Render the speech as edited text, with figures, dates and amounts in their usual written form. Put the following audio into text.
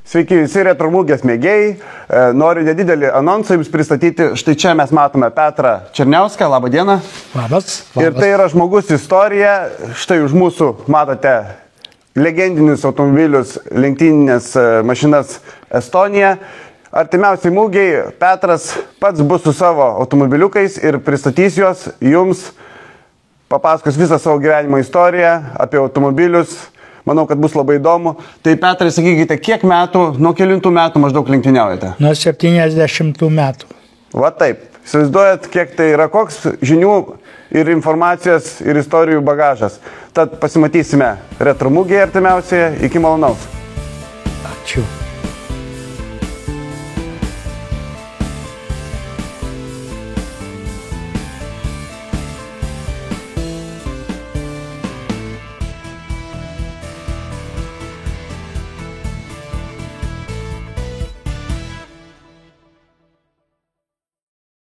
Sveiki visi retromūgės mėgėjai. Noriu nedidelį anonsą jums pristatyti. Štai čia mes matome Petrą Černiauską. Labą dieną. Labas. Ir tai yra žmogus istorija. Štai už mūsų matote legendinius automobilius, lenktyninės mašinas Estonija. Artimiausiai mūgiai Petras pats bus su savo automobiliukais ir pristatys juos jums, papasakos visą savo gyvenimo istoriją apie automobilius. Manau, kad bus labai įdomu. Tai Petrai, sakykite, kiek metų, nuo kelintų metų maždaug lenktyniaujate? Nuo 70 metų. Va taip. Įsivaizduojat, kiek tai yra, koks žinių ir informacijos ir istorijų bagažas. Tad pasimatysime retromūgėje artimiausioje. Iki malonaus. Ačiū.